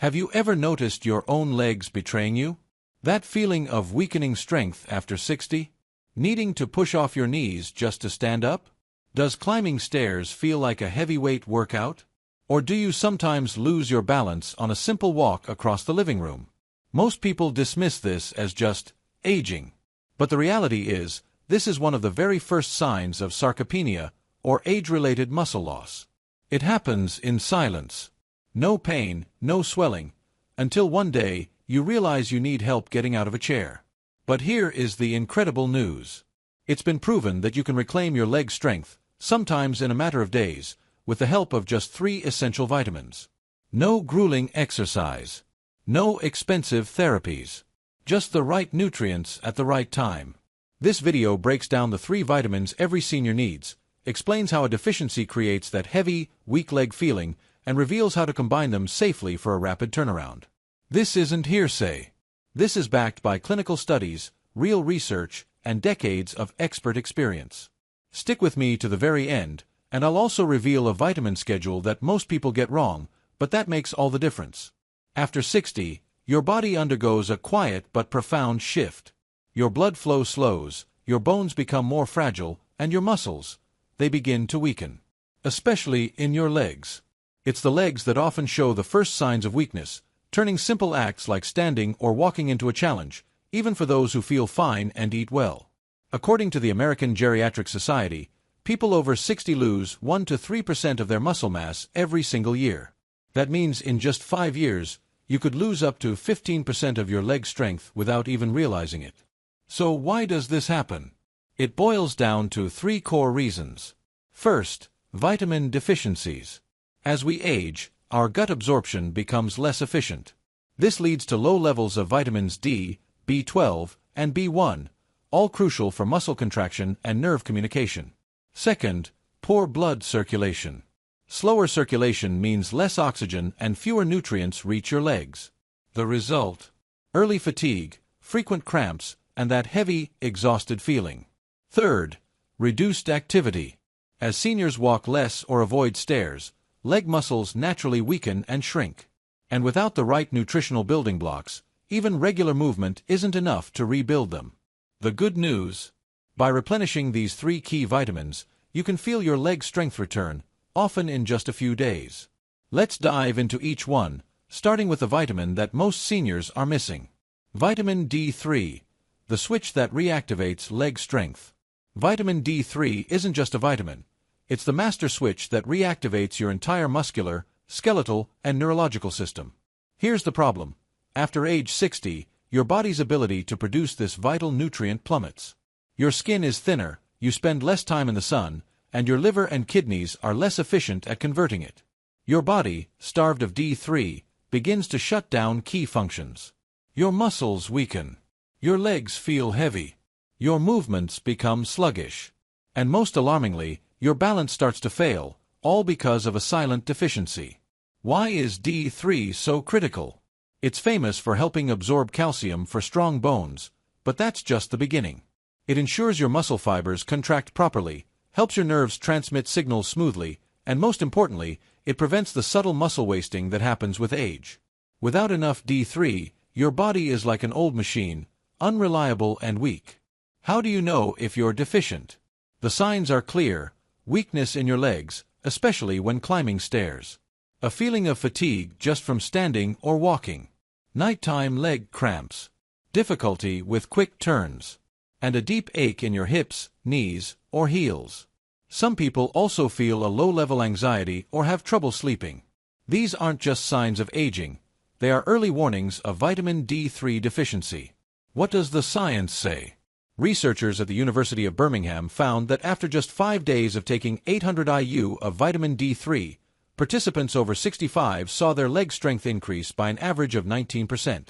Have you ever noticed your own legs betraying you? That feeling of weakening strength after 60? Needing to push off your knees just to stand up? Does climbing stairs feel like a heavyweight workout? Or do you sometimes lose your balance on a simple walk across the living room? Most people dismiss this as just aging. But the reality is, this is one of the very first signs of sarcopenia, or age-related muscle loss. It happens in silence. No pain, no swelling, until one day you realize you need help getting out of a chair. But here is the incredible news. It's been proven that you can reclaim your leg strength, sometimes in a matter of days, with the help of just 3 essential vitamins. No grueling exercise. No expensive therapies. Just the right nutrients at the right time. This video breaks down the 3 vitamins every senior needs, explains how a deficiency creates that heavy, weak leg feeling, and reveals how to combine them safely for a rapid turnaround. This isn't hearsay. This is backed by clinical studies, real research, and decades of expert experience. Stick with me to the very end, and I'll also reveal a vitamin schedule that most people get wrong, but that makes all the difference. After 60, your body undergoes a quiet but profound shift. Your blood flow slows, your bones become more fragile, and your muscles, they begin to weaken. Especially in your legs. It's the legs that often show the first signs of weakness, turning simple acts like standing or walking into a challenge, even for those who feel fine and eat well. According to the American Geriatric Society, people over 60 lose 1 to 3% of their muscle mass every single year. That means in just 5 years, you could lose up to 15% of your leg strength without even realizing it. So why does this happen? It boils down to 3 core reasons. First, vitamin deficiencies. As we age, our gut absorption becomes less efficient. This leads to low levels of vitamins D, B12, and B1, all crucial for muscle contraction and nerve communication. Second, poor blood circulation. Slower circulation means less oxygen and fewer nutrients reach your legs. The result? Early fatigue, frequent cramps, and that heavy, exhausted feeling. Third, reduced activity. As seniors walk less or avoid stairs, leg muscles naturally weaken and shrink. And without the right nutritional building blocks, even regular movement isn't enough to rebuild them. The good news? By replenishing these 3 key vitamins, you can feel your leg strength return, often in just a few days. Let's dive into each one, starting with the vitamin that most seniors are missing. Vitamin D3, the switch that reactivates leg strength. Vitamin D3 isn't just a vitamin. It's the master switch that reactivates your entire muscular, skeletal, and neurological system. Here's the problem. After age 60, your body's ability to produce this vital nutrient plummets. Your skin is thinner, you spend less time in the sun, and your liver and kidneys are less efficient at converting it. Your body, starved of D3, begins to shut down key functions. Your muscles weaken. Your legs feel heavy. Your movements become sluggish. And most alarmingly, your balance starts to fail, all because of a silent deficiency. Why is D3 so critical? It's famous for helping absorb calcium for strong bones, but that's just the beginning. It ensures your muscle fibers contract properly, helps your nerves transmit signals smoothly, and most importantly, it prevents the subtle muscle wasting that happens with age. Without enough D3, your body is like an old machine, unreliable and weak. How do you know if you're deficient? The signs are clear: weakness in your legs, especially when climbing stairs. A feeling of fatigue just from standing or walking. Nighttime leg cramps. Difficulty with quick turns. And a deep ache in your hips, knees, or heels. Some people also feel a low-level anxiety or have trouble sleeping. These aren't just signs of aging. They are early warnings of vitamin D3 deficiency. What does the science say? Researchers at the University of Birmingham found that after just 5 days of taking 800 IU of vitamin D3, participants over 65 saw their leg strength increase by an average of 19%.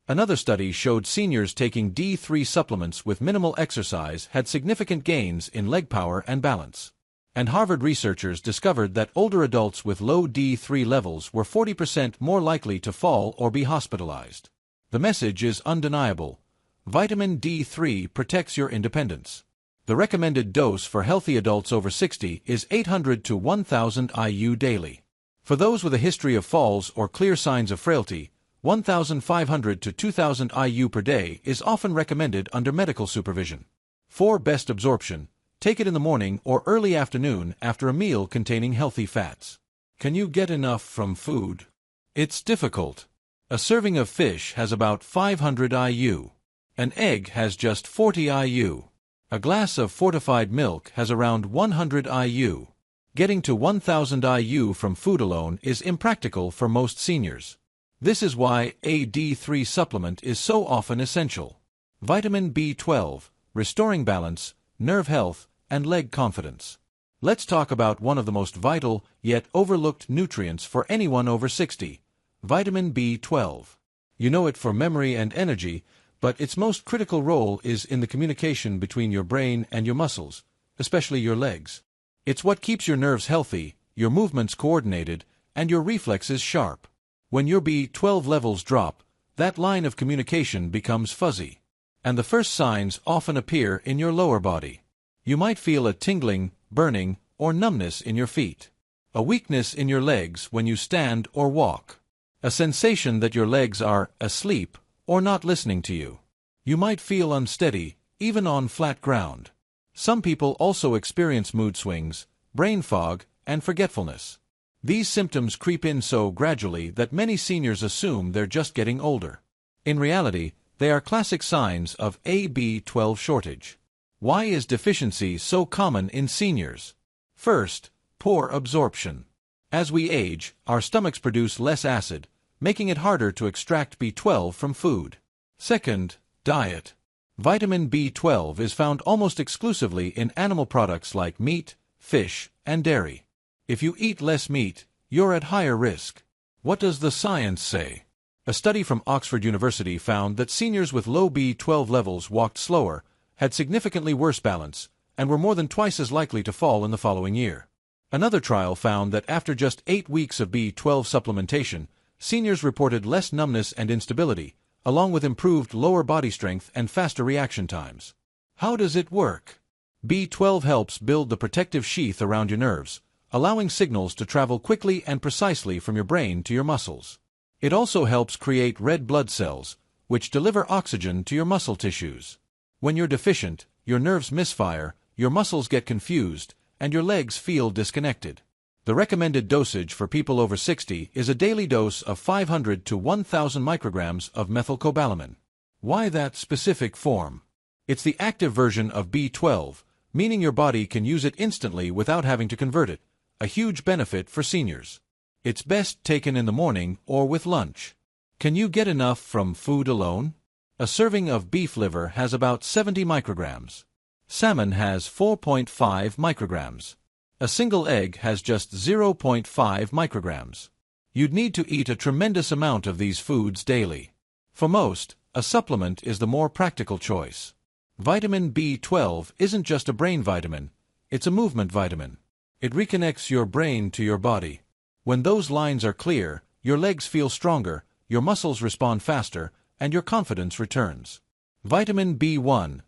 Another study showed seniors taking D3 supplements with minimal exercise had significant gains in leg power and balance. And Harvard researchers discovered that older adults with low D3 levels were 40% more likely to fall or be hospitalized. The message is undeniable. Vitamin D3 protects your independence. The recommended dose for healthy adults over 60 is 800 to 1000 IU daily. For those with a history of falls or clear signs of frailty, 1,500 to 2,000 IU per day is often recommended under medical supervision. For best absorption, take it in the morning or early afternoon after a meal containing healthy fats. Can you get enough from food? It's difficult. A serving of fish has about 500 IU. An egg has just 40 IU. A glass of fortified milk has around 100 IU. Getting to 1,000 IU from food alone is impractical for most seniors. This is why a D3 supplement is so often essential. Vitamin B12, restoring balance, nerve health, and leg confidence. Let's talk about one of the most vital, yet overlooked nutrients for anyone over 60, vitamin B12. You know it for memory and energy, but its most critical role is in the communication between your brain and your muscles, especially your legs. It's what keeps your nerves healthy, your movements coordinated, and your reflexes sharp. When your B12 levels drop, that line of communication becomes fuzzy. And the first signs often appear in your lower body. You might feel a tingling, burning, or numbness in your feet. A weakness in your legs when you stand or walk. A sensation that your legs are asleep or not listening to you. You might feel unsteady, even on flat ground. Some people also experience mood swings, brain fog, and forgetfulness. These symptoms creep in so gradually that many seniors assume they're just getting older. In reality, they are classic signs of a B12 shortage. Why is deficiency so common in seniors? First, poor absorption. As we age, our stomachs produce less acid, making it harder to extract B12 from food. Second, diet. Vitamin B12 is found almost exclusively in animal products like meat, fish, and dairy. If you eat less meat, you're at higher risk. What does the science say? A study from Oxford University found that seniors with low B12 levels walked slower, had significantly worse balance, and were more than twice as likely to fall in the following year. Another trial found that after just 8 weeks of B12 supplementation, seniors reported less numbness and instability, along with improved lower body strength and faster reaction times. How does it work? B12 helps build the protective sheath around your nerves, allowing signals to travel quickly and precisely from your brain to your muscles. It also helps create red blood cells, which deliver oxygen to your muscle tissues. When you're deficient, your nerves misfire, your muscles get confused, and your legs feel disconnected. The recommended dosage for people over 60 is a daily dose of 500 to 1,000 micrograms of methylcobalamin. Why that specific form? It's the active version of B12, meaning your body can use it instantly without having to convert it, a huge benefit for seniors. It's best taken in the morning or with lunch. Can you get enough from food alone? A serving of beef liver has about 70 micrograms. Salmon has 4.5 micrograms. A single egg has just 0.5 micrograms. You'd need to eat a tremendous amount of these foods daily. For most, a supplement is the more practical choice. Vitamin B12 isn't just a brain vitamin, it's a movement vitamin. It reconnects your brain to your body. When those lines are clear, your legs feel stronger, your muscles respond faster, and your confidence returns. Vitamin B1,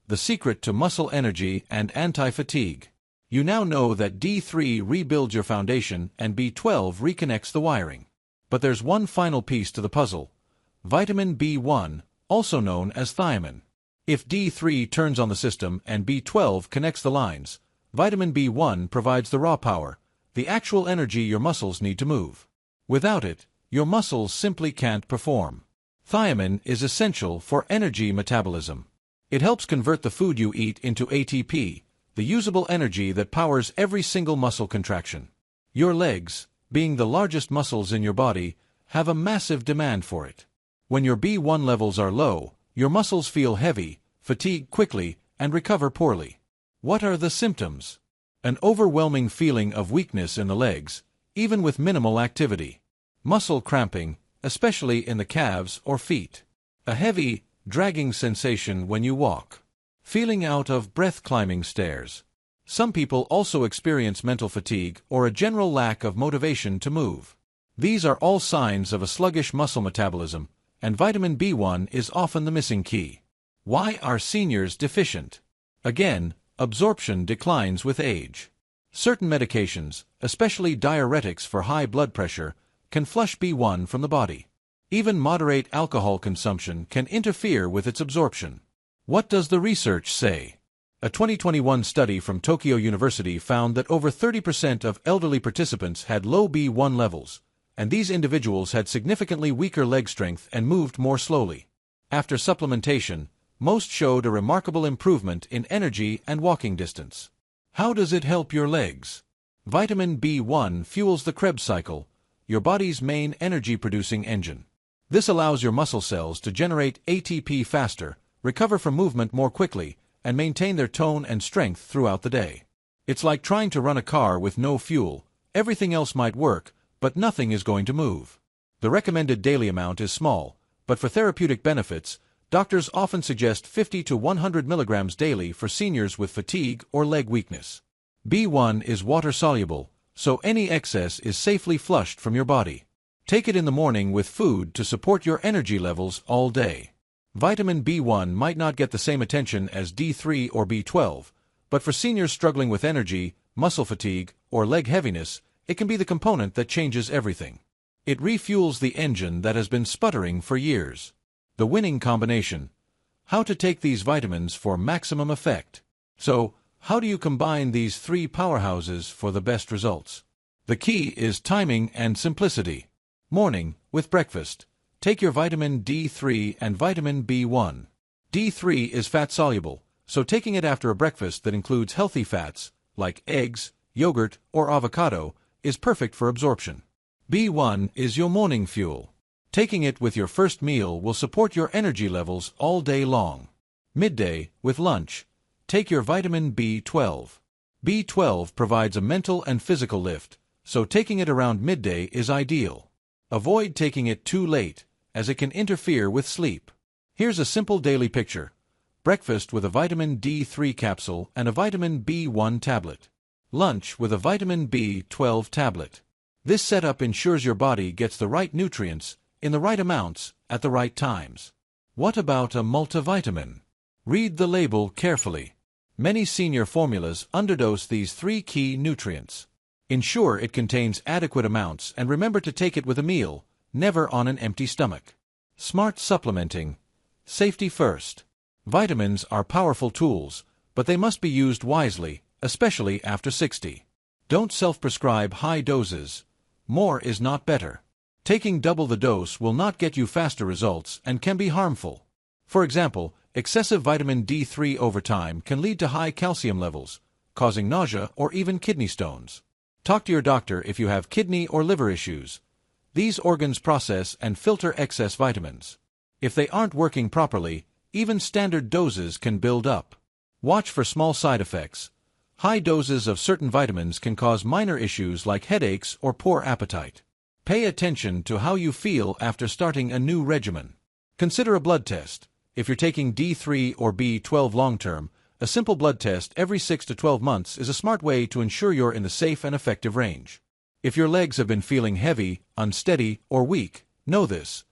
the secret to muscle energy and anti-fatigue. You now know that D3 rebuilds your foundation and B12 reconnects the wiring. But there's one final piece to the puzzle. Vitamin B1, also known as thiamine. If D3 turns on the system and B12 connects the lines, vitamin B1 provides the raw power, the actual energy your muscles need to move. Without it, your muscles simply can't perform. Thiamine is essential for energy metabolism. It helps convert the food you eat into ATP, the usable energy that powers every single muscle contraction. Your legs, being the largest muscles in your body, have a massive demand for it. When your B1 levels are low, your muscles feel heavy, fatigue quickly, and recover poorly. What are the symptoms? An overwhelming feeling of weakness in the legs, even with minimal activity. Muscle cramping, especially in the calves or feet. A heavy, dragging sensation when you walk. Feeling out of breath climbing stairs. Some people also experience mental fatigue or a general lack of motivation to move. These are all signs of a sluggish muscle metabolism, and vitamin B1 is often the missing key. Why are seniors deficient? Again, absorption declines with age. Certain medications, especially diuretics for high blood pressure, can flush B1 from the body. Even moderate alcohol consumption can interfere with its absorption. What does the research say? A 2021 study from Tokyo University found that over 30% of elderly participants had low B1 levels, and these individuals had significantly weaker leg strength and moved more slowly. After supplementation, most showed a remarkable improvement in energy and walking distance. How does it help your legs? Vitamin B1 fuels the Krebs cycle, your body's main energy-producing engine. This allows your muscle cells to generate ATP faster, recover from movement more quickly, and maintain their tone and strength throughout the day. It's like trying to run a car with no fuel. Everything else might work, but nothing is going to move. The recommended daily amount is small, but for therapeutic benefits, doctors often suggest 50 to 100 milligrams daily for seniors with fatigue or leg weakness. B1 is water-soluble, so any excess is safely flushed from your body. Take it in the morning with food to support your energy levels all day. Vitamin B1 might not get the same attention as D3 or B12, but for seniors struggling with energy, muscle fatigue, or leg heaviness, it can be the component that changes everything. It refuels the engine that has been sputtering for years. The winning combination. How to take these vitamins for maximum effect. So, how do you combine these three powerhouses for the best results? The key is timing and simplicity. Morning, with breakfast. Take your vitamin D3 and vitamin B1. D3 is fat-soluble, so taking it after a breakfast that includes healthy fats, like eggs, yogurt, or avocado, is perfect for absorption. B1 is your morning fuel. Taking it with your first meal will support your energy levels all day long. Midday, with lunch. Take your vitamin B12. B12 provides a mental and physical lift, so taking it around midday is ideal. Avoid taking it too late, as it can interfere with sleep. Here's a simple daily picture. Breakfast with a vitamin D3 capsule and a vitamin B1 tablet. Lunch with a vitamin B12 tablet. This setup ensures your body gets the right nutrients, in the right amounts, at the right times. What about a multivitamin? Read the label carefully. Many senior formulas underdose these three key nutrients. Ensure it contains adequate amounts and remember to take it with a meal, never on an empty stomach. Smart supplementing. Safety first. Vitamins are powerful tools, but they must be used wisely, especially after 60. Don't self-prescribe high doses. More is not better. Taking double the dose will not get you faster results and can be harmful. For example, excessive vitamin D3 over time can lead to high calcium levels, causing nausea or even kidney stones. Talk to your doctor if you have kidney or liver issues. These organs process and filter excess vitamins. If they aren't working properly, even standard doses can build up. Watch for small side effects. High doses of certain vitamins can cause minor issues like headaches or poor appetite. Pay attention to how you feel after starting a new regimen. Consider a blood test. If you're taking D3 or B12 long-term, a simple blood test every 6 to 12 months is a smart way to ensure you're in the safe and effective range. If your legs have been feeling heavy, unsteady, or weak, know this.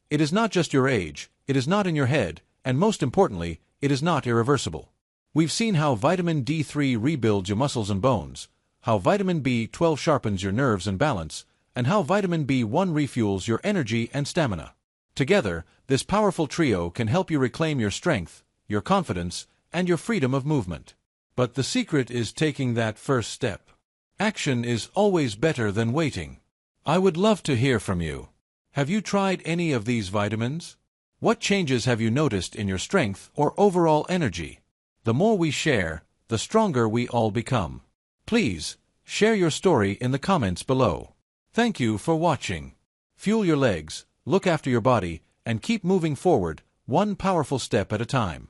It is not just your age, it is not in your head, and most importantly, it is not irreversible. We've seen how vitamin D3 rebuilds your muscles and bones, how vitamin B12 sharpens your nerves and balance, and how vitamin B1 refuels your energy and stamina. Together, this powerful trio can help you reclaim your strength, your confidence, and your freedom of movement. But the secret is taking that first step. Action is always better than waiting. I would love to hear from you. Have you tried any of these vitamins? What changes have you noticed in your strength or overall energy? The more we share, the stronger we all become. Please, share your story in the comments below. Thank you for watching. Fuel your legs, look after your body, and keep moving forward, one powerful step at a time.